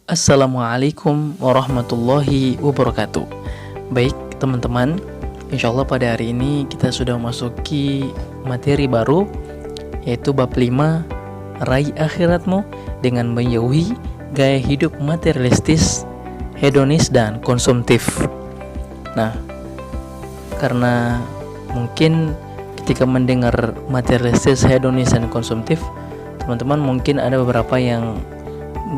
Assalamualaikum warahmatullahi wabarakatuh. Baik teman-teman, insya Allah pada hari ini kita sudah memasuki materi baru, yaitu bab 5, Raih akhiratmu dengan menjauhi gaya hidup materialistis, hedonis, dan konsumtif. Nah, karena mungkin ketika mendengar materialistis, hedonis, dan konsumtif, teman-teman mungkin ada beberapa yang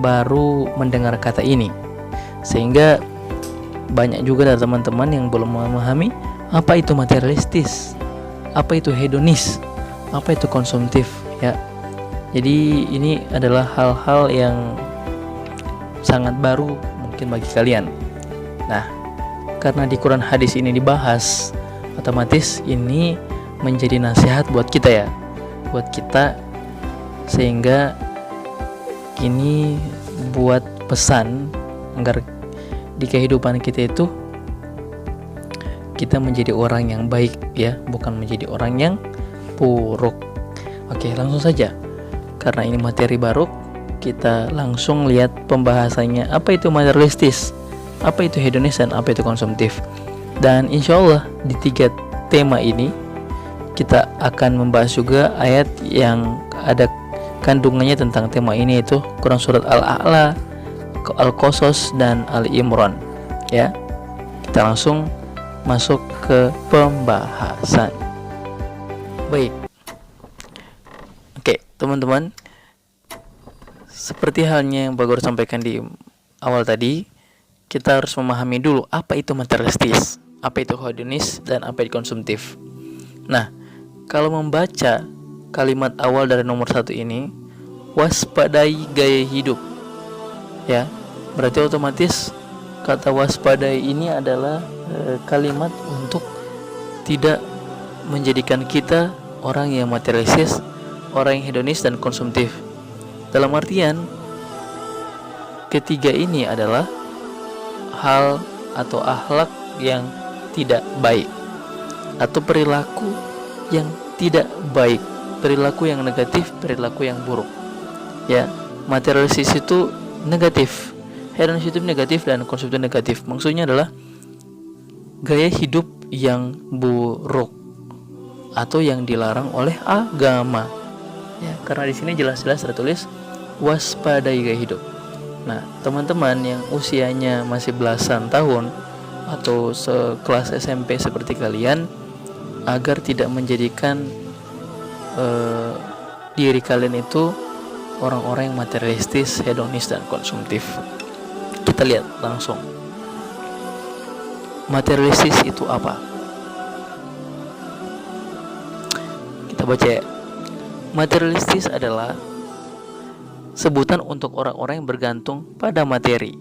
baru mendengar kata ini, sehingga banyak juga dari teman-teman yang belum memahami apa itu materialistis, apa itu hedonis, apa itu konsumtif ya. Jadi ini adalah hal-hal yang sangat baru mungkin bagi kalian. Nah, karena di Quran hadis ini dibahas, otomatis ini menjadi nasihat buat kita ya, buat kita, sehingga ini buat pesan agar di kehidupan kita itu kita menjadi orang yang baik ya, bukan menjadi orang yang buruk. Oke, langsung saja. Karena ini materi baru, kita langsung lihat pembahasannya. Apa itu materialistis, apa itu hedonis, dan apa itu konsumtif. Dan insya Allah di 3 tema ini kita akan membahas juga ayat yang ada kandungannya tentang tema ini, yaitu Quran surat Al-A'la, Al-Qasas, dan Ali Imran ya. Kita langsung masuk ke pembahasan. Baik. Oke, teman-teman, seperti halnya yang Bagor sampaikan di awal tadi, kita harus memahami dulu apa itu materialistis, apa itu hedonis, dan apa itu konsumtif. Nah, kalau membaca kalimat awal dari nomor 1 ini, waspadai gaya hidup ya, berarti otomatis kata waspadai ini adalah kalimat untuk tidak menjadikan kita orang yang materialistis, orang yang hedonis, dan konsumtif. Dalam artian ketiga ini adalah hal atau akhlak yang tidak baik, atau perilaku yang tidak baik, perilaku yang negatif, perilaku yang buruk ya. Materialistis itu negatif, hedonis itu negatif, dan konsumtif negatif. Maksudnya adalah gaya hidup yang buruk atau yang dilarang oleh agama ya, karena di sini jelas-jelas tertulis waspadai gaya hidup. Nah, teman-teman yang usianya masih belasan tahun atau sekelas SMP seperti kalian, agar tidak menjadikan diri kalian itu orang-orang yang materialistis, hedonis, dan konsumtif. Kita lihat langsung. Materialistis itu apa? Kita baca ya. Materialistis adalah sebutan untuk orang-orang yang bergantung pada materi.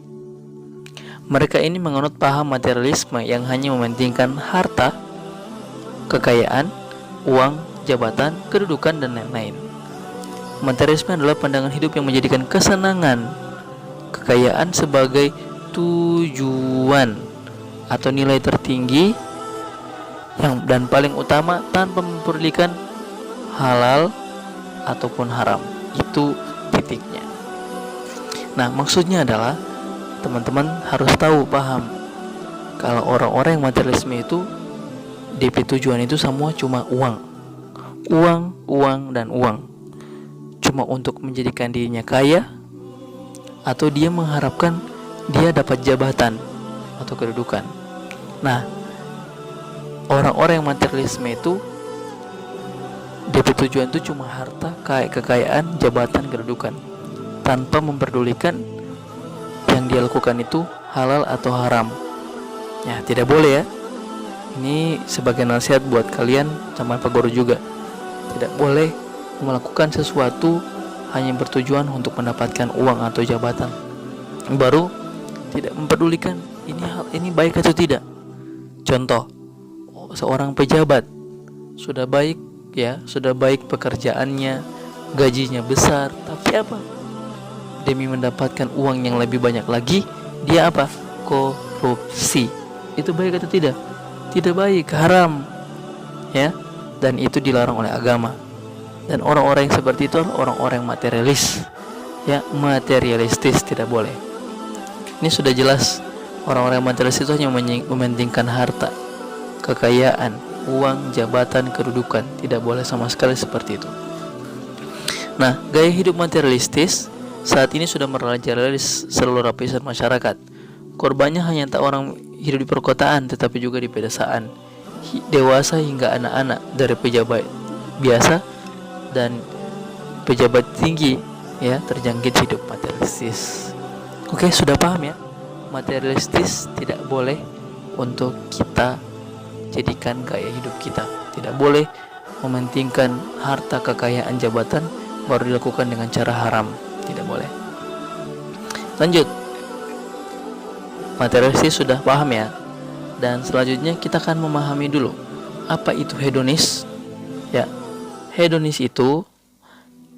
Mereka ini menganut paham materialisme yang hanya mementingkan harta, kekayaan, uang, jabatan, kedudukan, dan lain-lain. Materialisme adalah pandangan hidup yang menjadikan kesenangan, kekayaan sebagai tujuan atau nilai tertinggi dan paling utama, tanpa memperdulikan halal ataupun haram. Itu titiknya. Nah, maksudnya adalah teman-teman harus tahu, paham, kalau orang-orang yang materialisme itu DP tujuan itu semua cuma uang, dan uang, cuma untuk menjadikan dirinya kaya, atau dia mengharapkan dia dapat jabatan atau kedudukan. Nah, orang-orang yang materialisme itu DP tujuan itu cuma harta, kekayaan, jabatan, kedudukan, tanpa memperdulikan yang dia lakukan itu halal atau haram. Ya, tidak boleh ya. Ini sebagai nasihat buat kalian sama Pak Guru juga. Tidak boleh melakukan sesuatu hanya bertujuan untuk mendapatkan uang atau jabatan, baru tidak memperdulikan ini baik atau tidak. Contoh, seorang pejabat sudah baik ya, sudah baik pekerjaannya, gajinya besar, tapi apa? Demi mendapatkan uang yang lebih banyak lagi, dia apa? Korupsi. Itu baik atau tidak? Tidak baik, haram ya, dan itu dilarang oleh agama. Dan orang-orang yang seperti itu adalah orang-orang yang materialis ya, materialistis, tidak boleh. Ini sudah jelas orang-orang materialis itu hanya mementingkan harta, kekayaan, uang, jabatan, kedudukan. Tidak boleh sama sekali seperti itu. Nah, gaya hidup materialistis saat ini sudah merajalela di seluruh lapisan masyarakat. Korbannya hanya tak orang hidup di perkotaan, tetapi juga di pedesaan, dewasa hingga anak-anak, dari pejabat biasa dan pejabat tinggi, ya, terjangkit hidup materialistis. Oke, sudah paham ya? Materialistis tidak boleh untuk kita jadikan gaya hidup kita. Tidak boleh mementingkan harta, kekayaan, jabatan baru dilakukan dengan cara haram. Tidak boleh. Lanjut. Materialistis sudah paham ya. Dan selanjutnya kita akan memahami dulu apa itu hedonis. Ya, hedonis itu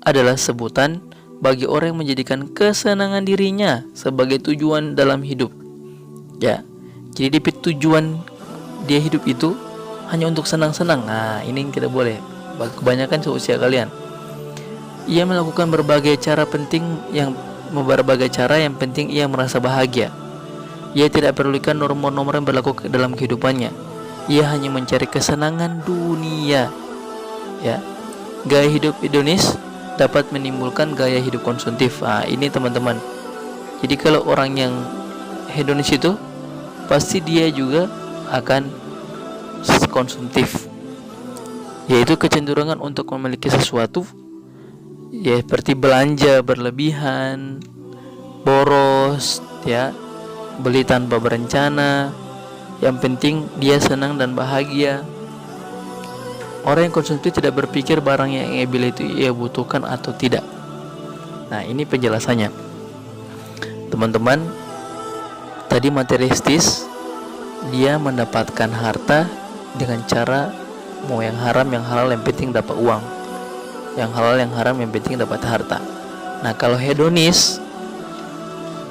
adalah sebutan bagi orang yang menjadikan kesenangan dirinya sebagai tujuan dalam hidup. Ya, jadi tujuan dia hidup itu hanya untuk senang-senang. Nah, ini yang tidak boleh. Kebanyakan seusia kalian. Ia melakukan berbagai cara yang penting ia merasa bahagia. Ia tidak pedulikan norma-norma yang berlaku dalam kehidupannya. Ia hanya mencari kesenangan dunia. Ya, gaya hidup hedonis dapat menimbulkan gaya hidup konsumtif. Nah, ini teman-teman. Jadi kalau orang yang hedonis itu pasti dia juga akan konsumtif, yaitu kecenderungan untuk memiliki sesuatu, ya, seperti belanja berlebihan, boros, ya, beli tanpa berencana. Yang penting dia senang dan bahagia. Orang yang konsumtif tidak berpikir barang yang ia beli itu ia butuhkan atau tidak. Nah, ini penjelasannya. Teman-teman, tadi materialistis, dia mendapatkan harta dengan cara mau yang haram, yang halal, yang penting dapat uang. Yang halal, yang haram, yang penting dapat harta. Nah, kalau hedonis,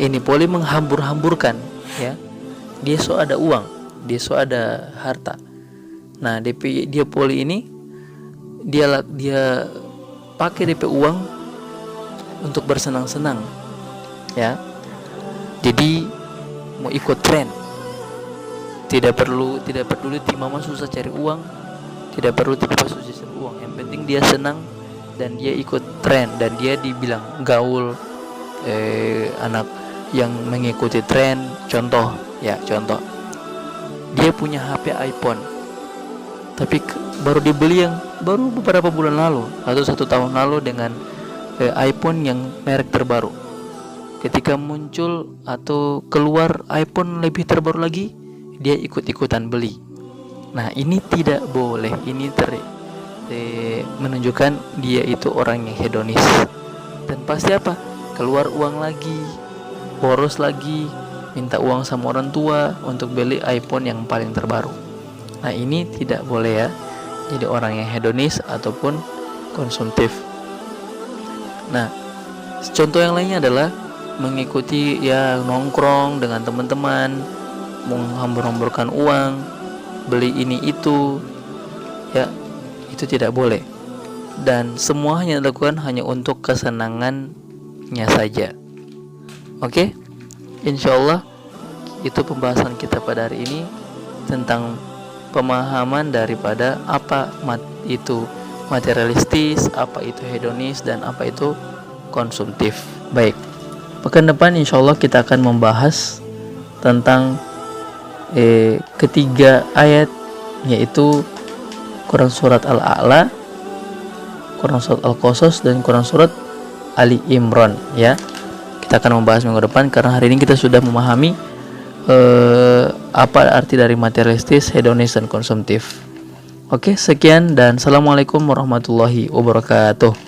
ini boleh menghambur-hamburkan, ya. Dia so ada uang, dia so ada harta. Nah, dia poli ini dia pakai DP uang untuk bersenang-senang, ya. Jadi mau ikut tren. Tidak peduli mama susah cari uang, tidak perlu tiba-tiba susah cari uang. Yang penting dia senang dan dia ikut tren, dan dia dibilang gaul, anak yang mengikuti tren. Contoh, dia punya HP iPhone, tapi baru dibeli yang baru beberapa bulan lalu atau 1 tahun lalu dengan iPhone yang merek terbaru. Ketika muncul atau keluar iPhone lebih terbaru lagi, dia ikut-ikutan beli. Nah, ini tidak boleh. Ini menunjukkan dia itu orang yang hedonis. Dan pasti apa? Keluar uang lagi, boros lagi, minta uang sama orang tua untuk beli iPhone yang paling terbaru. Nah, ini tidak boleh ya. Jadi orang yang hedonis ataupun konsumtif. Nah, contoh yang lainnya adalah mengikuti, ya, nongkrong dengan teman-teman, menghambur-hamburkan uang, beli ini itu, ya, itu tidak boleh. Dan semuanya dilakukan hanya untuk kesenangannya saja. Oke, insyaallah itu pembahasan kita pada hari ini tentang pemahaman daripada apa itu materialistis, apa itu hedonis, dan apa itu konsumtif. Baik, pekan depan insyaallah kita akan membahas tentang ketiga ayat, yaitu Quran surat Al-A'la, Quran surat Al-Qasas, dan Quran surat Ali Imran, ya. Kita akan membahas minggu depan karena hari ini kita sudah memahami apa arti dari materialistis, hedonis, dan konsumtif. Oke, sekian dan assalamualaikum warahmatullahi wabarakatuh.